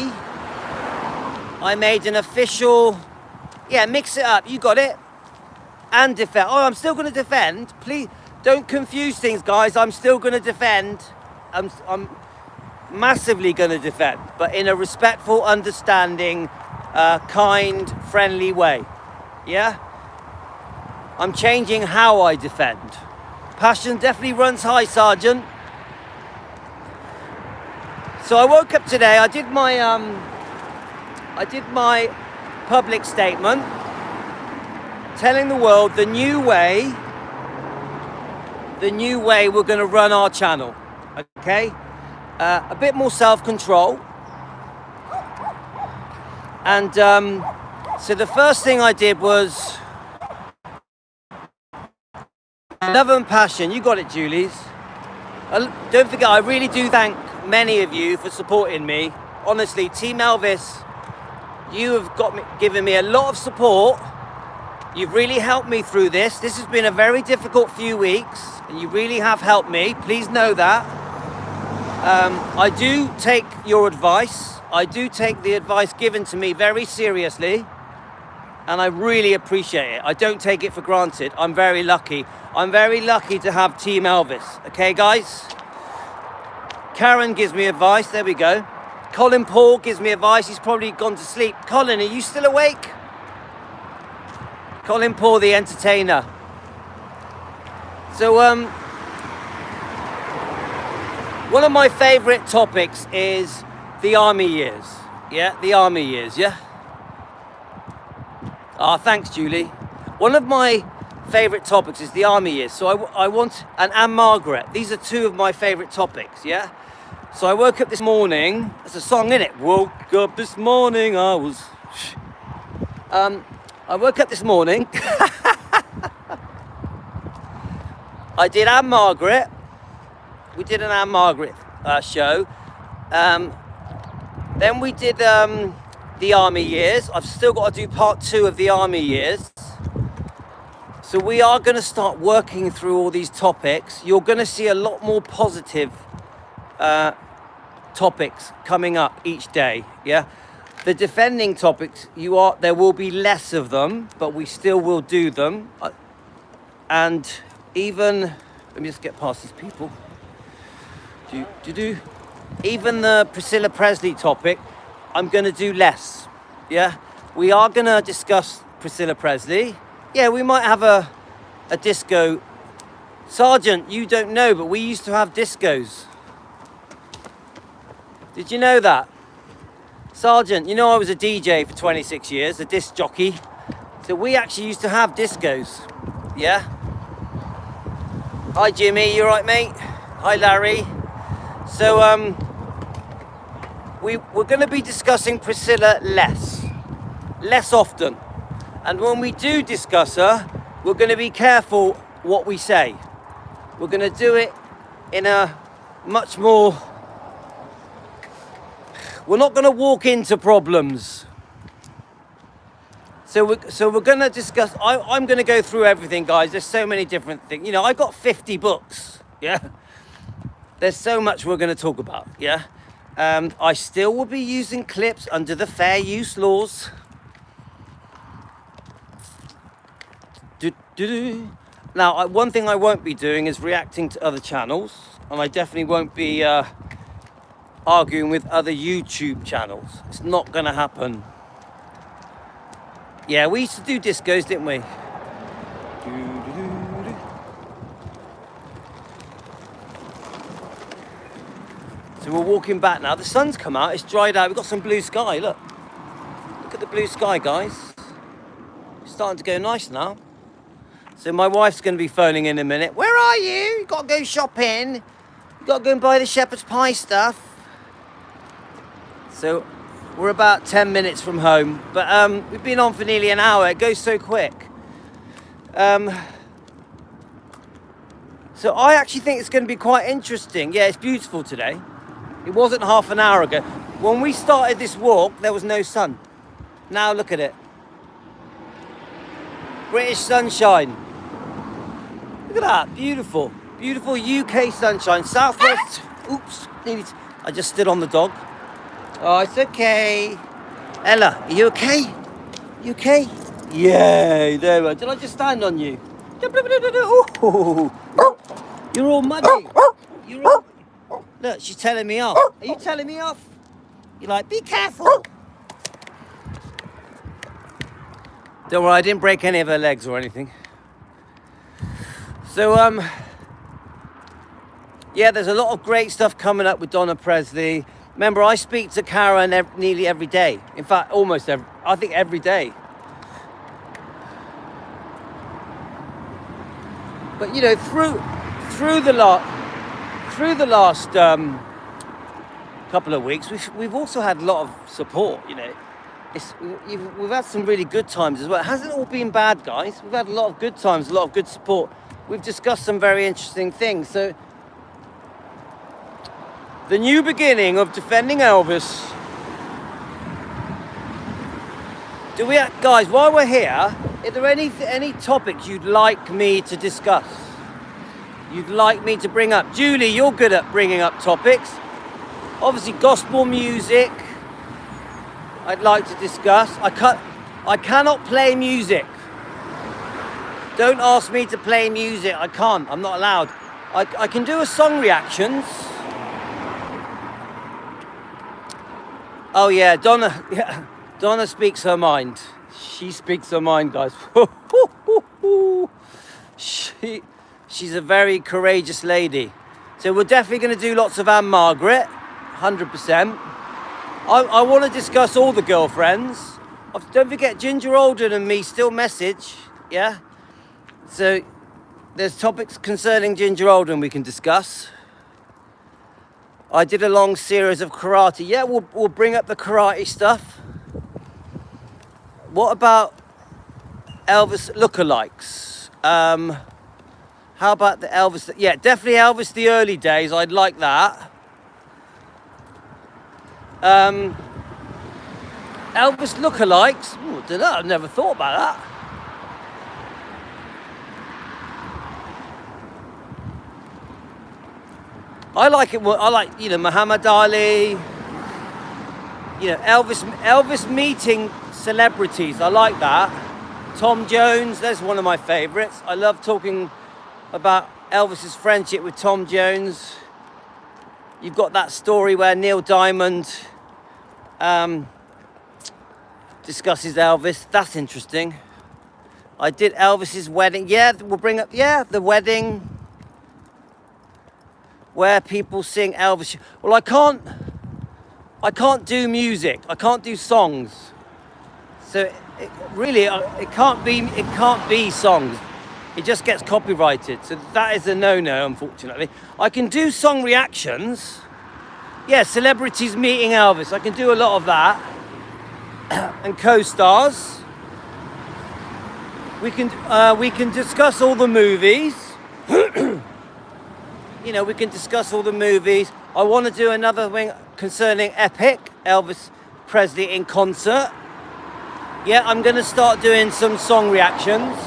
A: I made an official, yeah, mix it up. You got it. And defend. Oh, I'm still going to defend. Please don't confuse things, guys. I'm still going to defend. I'm massively going to defend, but in a respectful, understanding, kind, friendly way. Yeah? I'm changing how I defend. Passion definitely runs high, Sergeant. So I woke up today, I did my public statement telling the world the new way we're going to run our channel. Okay? A bit more self-control. And so the first thing I did was love and passion. You got it, Julies. Don't forget, I really do thank many of you for supporting me. Honestly, Team Elvis, You have given me a lot of support. You've really helped me through this. This has been a very difficult few weeks, and you really have helped me. Please know that. I do take your advice. I do take the advice given to me very seriously, and I really appreciate it. I don't take it for granted. I'm very lucky. I'm very lucky to have Team Elvis. Okay, guys? Karen gives me advice. There we go. Colin Paul gives me advice. He's probably gone to sleep. Colin, are you still awake? Colin Paul, the entertainer. So, one of my favourite topics is the army years. Yeah, the army years, yeah? Ah, thanks, Julie. One of my favourite topics is the army years. So I want, and Margaret. These are two of my favourite topics, yeah? So I woke up this morning, there's a song in it. Woke up this morning, I woke up this morning. I did Anne Margaret. We did an Anne Margaret show. Then we did the army years. I've still got to do part 2 of the army years. So we are going to start working through all these topics. You're going to see a lot more positive topics coming up each day, yeah? The defending topics, there will be less of them, but we still will do them. And even, let me just get past these people. Even the Priscilla Presley topic, I'm going to do less, yeah? We are going to discuss Priscilla Presley. Yeah, we might have a disco. Sergeant, you don't know, but we used to have discos. Did you know that? Sergeant, you know I was a DJ for 26 years, a disc jockey. So we actually used to have discos, yeah? Hi Jimmy, you alright mate? Hi Larry. So we're going to be discussing Priscilla less often. And when we do discuss her, we're going to be careful what we say. We're going to do it in a much more... We're not going to walk into problems. So we're going to discuss... I'm going to go through everything, guys. There's so many different things. You know, I've got 50 books, yeah? There's so much we're going to talk about, yeah? I still will be using clips under the fair use laws. Now, one thing I won't be doing is reacting to other channels, and I definitely won't be arguing with other YouTube channels. It's not going to happen. Yeah, we used to do discos, didn't we? So we're walking back now. The sun's come out, it's dried out. We've got some blue sky, look. Look at the blue sky, guys. It's starting to go nice now. So my wife's going to be phoning in a minute. Where are you? You got to go shopping. You got to go and buy the shepherd's pie stuff. So we're about 10 minutes from home. But we've been on for nearly an hour. It goes so quick. So I actually think it's going to be quite interesting. Yeah, it's beautiful today. It wasn't half an hour ago. When we started this walk, there was no sun. Now look at it. British sunshine. Look at that, beautiful. Beautiful UK sunshine. Southwest, oops, I just stood on the dog. Oh, it's okay. Ella, are you okay? You okay? Yeah, there we are. Did I just stand on you? Ooh. You're all muddy. You're all... Look, she's telling me off. Are you telling me off? You're like, be careful. Don't worry, I didn't break any of her legs or anything. So, yeah, there's a lot of great stuff coming up with Donna Presley. Remember, I speak to Karen nearly every day. In fact, almost I think every day. But, you know, through the last couple of weeks, we've also had a lot of support, you know. We've had some really good times as well. It hasn't all been bad, guys. We've had a lot of good times, a lot of good support. We've discussed some very interesting things. So, the new beginning of defending Elvis Do we, guys, while we're here, are there any topics you'd like me to discuss? You'd like me to bring up? Julie, you're good at bringing up topics. Obviously, gospel music, I'd like to discuss. I cannot play music. Don't ask me to play music. I can't. I'm not allowed. I can do a song reactions. Oh yeah, Donna. Yeah, Donna speaks her mind. She speaks her mind, guys. She's a very courageous lady. So we're definitely going to do lots of Anne Margaret, 100%. I want to discuss all the girlfriends. Don't forget, Ginger Alden and me still message, yeah? So there's topics concerning Ginger Alden we can discuss. I did a long series of karate. Yeah, we'll bring up the karate stuff. What about Elvis lookalikes? How about the Elvis? Yeah, definitely Elvis the early days. I'd like that. Elvis lookalikes. I don't know. I've never thought about that. I like it. I like, Muhammad Ali. Elvis meeting celebrities. I like that. Tom Jones. That's one of my favourites. I love talking about Elvis's friendship with Tom Jones. You've got that story where Neil Diamond discusses Elvis. That's interesting. I did Elvis's wedding. Yeah, we'll bring up, the wedding where people sing Elvis. Well, I can't do music. I can't do songs. So it can't be songs. It just gets copyrighted. So that is a no-no, unfortunately. I can do song reactions. Yeah, celebrities meeting Elvis. I can do a lot of that. And co-stars. We can discuss all the movies. We can discuss all the movies. I want to do another thing concerning Epic, Elvis Presley in concert. Yeah, I'm going to start doing some song reactions.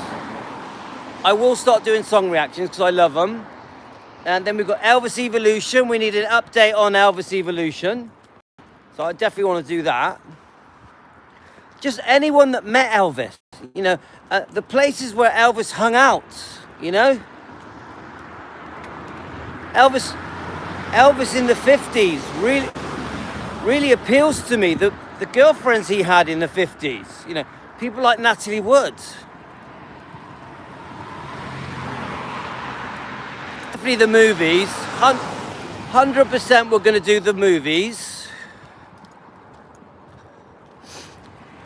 A: I will start doing song reactions because I love them. And then we've got Elvis Evolution. We need an update on Elvis Evolution. So I definitely want to do that. Just anyone that met Elvis, the places where Elvis hung out, Elvis in the 50s really appeals to me. The girlfriends he had in the 50s, people like Natalie Wood. Definitely the movies. 100% we're going to do the movies.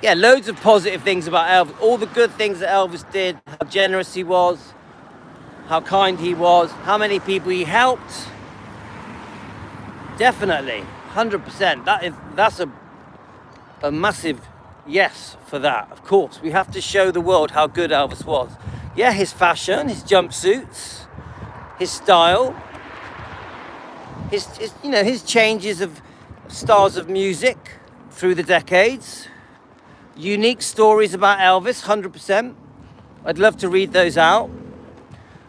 A: Yeah, loads of positive things about Elvis. All the good things that Elvis did. How generous he was. How kind he was. How many people he helped. Definitely. 100%. That's a massive yes for that. Of course, we have to show the world how good Elvis was. Yeah, his fashion, his jumpsuits, his style, his changes of styles of music through the decades. Unique stories about Elvis, 100%. I'd love to read those out.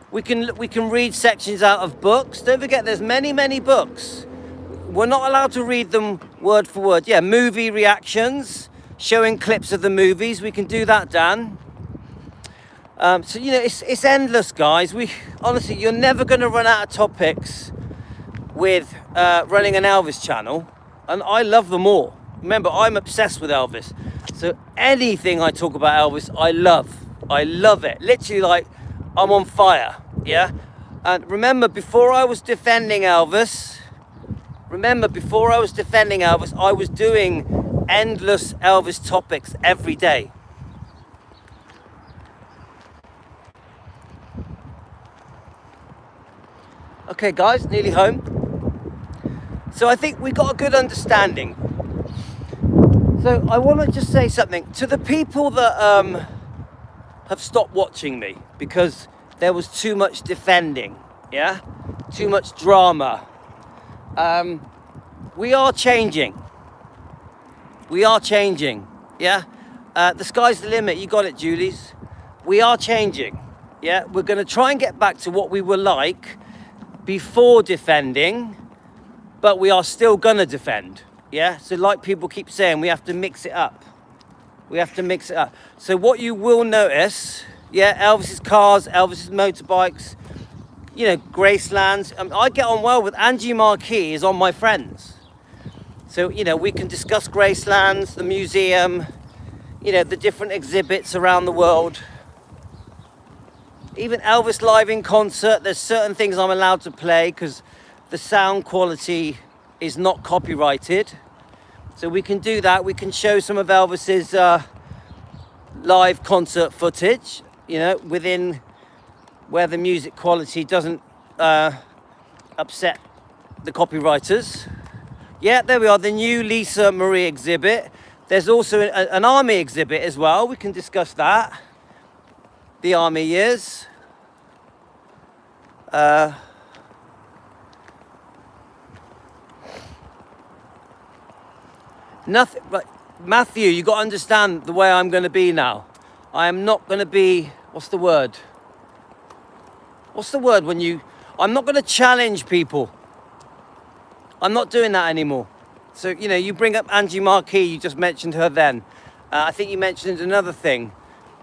A: We can read sections out of books. Don't forget, there's many books. We're not allowed to read them word for word. Yeah, movie reactions, showing clips of the movies. We can do that, Dan. So it's endless, guys. Honestly, you're never going to run out of topics with running an Elvis channel, and I love them all. Remember, I'm obsessed with Elvis. So anything I talk about Elvis, I love it. Literally, like, I'm on fire, yeah? And remember, before I was defending Elvis, I was doing endless Elvis topics every day. Okay, guys, nearly home. So I think we got a good understanding. So I want to just say something to the people that have stopped watching me because there was too much defending, yeah? Too much drama. We are changing. Yeah? The sky's the limit. You got it, Julies. We are changing. Yeah, we're going to try and get back to what we were like before defending, but we are still going to defend. Yeah, so like people keep saying, we have to mix it up. We have to mix it up. So what you will notice, yeah, Elvis's cars, Elvis's motorbikes, you know, Gracelands. I get on well with Angie Marquis is on my friends. So, you know, we can discuss Gracelands, the museum, you know, the different exhibits around the world. Even Elvis live in concert, there's certain things I'm allowed to play because the sound quality is not copyrighted. So we can do that. We can show some of Elvis's live concert footage, you know, within where the music quality doesn't upset the copywriters. Yeah, there we are, the new Lisa Marie exhibit. There's also an army exhibit as well. We can discuss that. The army years. Nothing, but Matthew, you got to understand the way I'm going to be now. I am not going to be, what's the word? What's the word when you, I'm not going to challenge people. I'm not doing that anymore. So, you know, you bring up Angie Marquis, you just mentioned her then. I think you mentioned another thing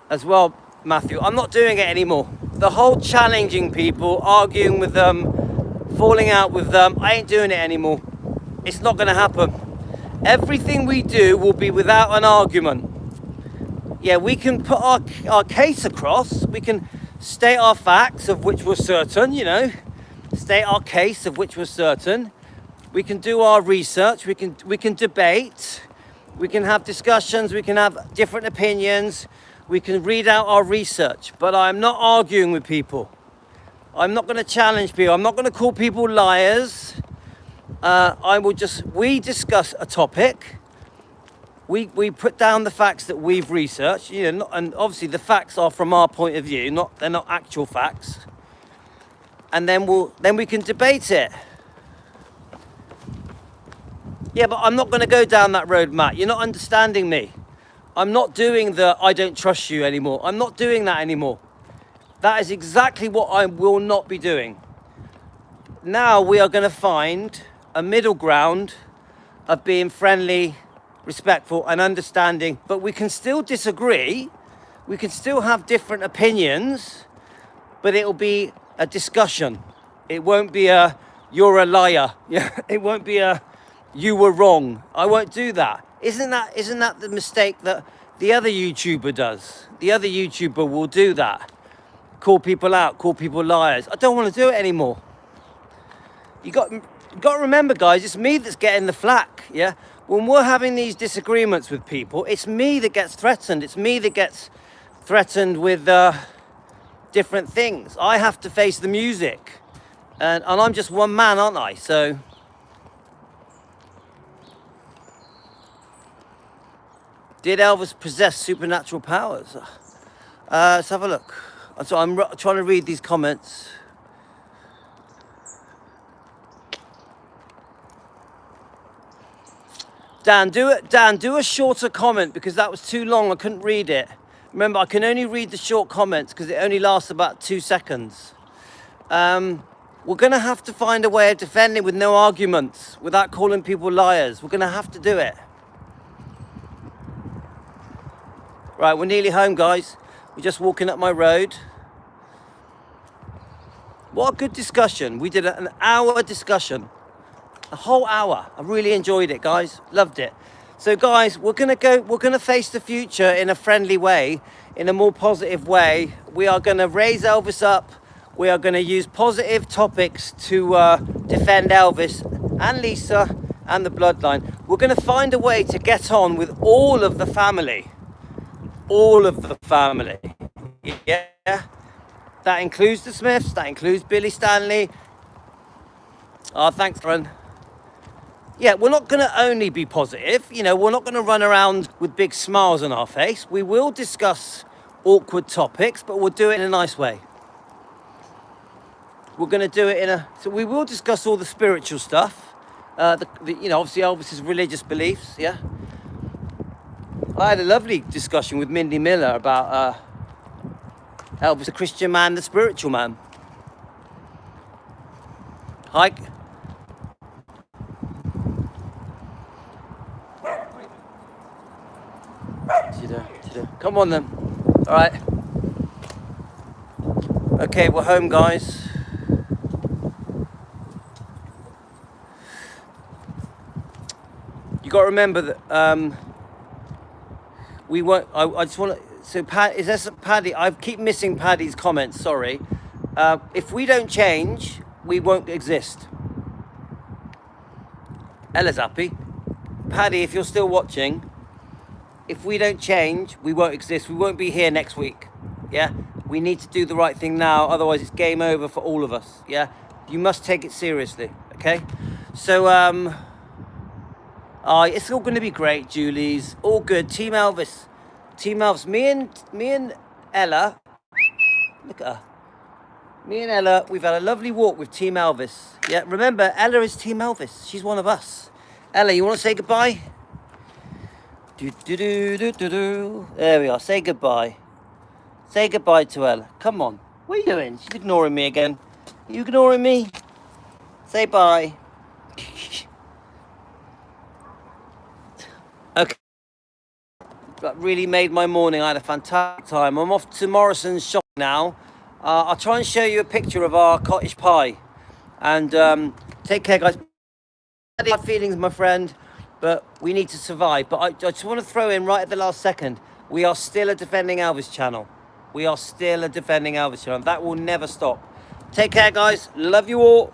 A: as well, Matthew. I'm not doing it anymore. The whole challenging people, arguing with them, falling out with them, I ain't doing it anymore. It's not going to happen. Everything we do will be without an argument. Yeah, we can put our case across. We can state our facts of which we're certain, you know. State our case of which we're certain. We can do our research. We can debate. We can have discussions. We can have different opinions. We can read out our research. But I'm not arguing with people. I'm not going to challenge people. I'm not going to call people liars. We discuss a topic. We put down the facts that we've researched, you know, and obviously the facts are from our point of view, they're not actual facts. And then we can debate it. Yeah, but I'm not going to go down that road, Matt. You're not understanding me. I'm not doing the I don't trust you anymore. I'm not doing that anymore. That is exactly what I will not be doing. Now we are going to find a middle ground of being friendly, respectful and understanding, but we can still disagree. We can still have different opinions, but it'll be a discussion. It won't be a you're a liar. Yeah, it won't be a you were wrong. I won't do that. Isn't that the mistake that the other YouTuber does? The other YouTuber will do that. Call people out, call people liars. I don't want to do it anymore. You got to remember, guys, it's me that's getting the flack, yeah? When we're having these disagreements with people, it's me that gets threatened. It's me that gets threatened with different things. I have to face the music. And I'm just one man, aren't I? So did Elvis possess supernatural powers? Let's have a look. So I'm trying to read these comments. Dan, do a shorter comment because that was too long. I couldn't read it. Remember, I can only read the short comments because it only lasts about 2 seconds. We're going to have to find a way of defending with no arguments, without calling people liars. We're going to have to do it. Right, we're nearly home, guys. We're just walking up my road. What a good discussion. We did an hour discussion. A whole hour. I really enjoyed it, guys. Loved it. So, guys, we're going to face the future in a friendly way, in a more positive way. We are going to raise Elvis up. We are going to use positive topics to defend Elvis and Lisa and the bloodline. We're going to find a way to get on with all of the family. All of the family. Yeah. That includes the Smiths. That includes Billy Stanley. Oh, thanks, Ron. Yeah, we're not going to only be positive. You know, we're not going to run around with big smiles on our face. We will discuss awkward topics, but we'll do it in a nice way. We're going to do it so we will discuss all the spiritual stuff. You know, obviously Elvis's religious beliefs, yeah. I had a lovely discussion with Mindy Miller about Elvis, the Christian man, the spiritual man. Hi. Come on then. All right. Okay, we're home, guys. You got to remember that we won't. I just want to. So, is there some, Paddy? I keep missing Paddy's comments. Sorry. If we don't change, we won't exist. Ella's happy. Paddy, if you're still watching, if we don't change, we won't exist. We won't be here next week. Yeah. We need to do the right thing now. Otherwise, it's game over for all of us. Yeah. You must take it seriously. Okay. So it's all going to be great, Julie's. All good. Team Elvis. Team Elvis. Me and Ella. Look at her. Me and Ella, we've had a lovely walk with Team Elvis. Yeah, remember, Ella is Team Elvis. She's one of us. Ella, you want to say goodbye? There we are. Say goodbye. Say goodbye to Ella. Come on. What are you doing? She's ignoring me again. Are you ignoring me? Say bye. Okay. That really made my morning. I had a fantastic time. I'm off to Morrison's shop now. I'll try and show you a picture of our cottage pie. And take care, guys. Bad feelings, my friend, but we need to survive. But I just want to throw in right at the last second, we are still a Defending Elvis channel. We are still a Defending Elvis channel. That will never stop. Take care, guys. Love you all.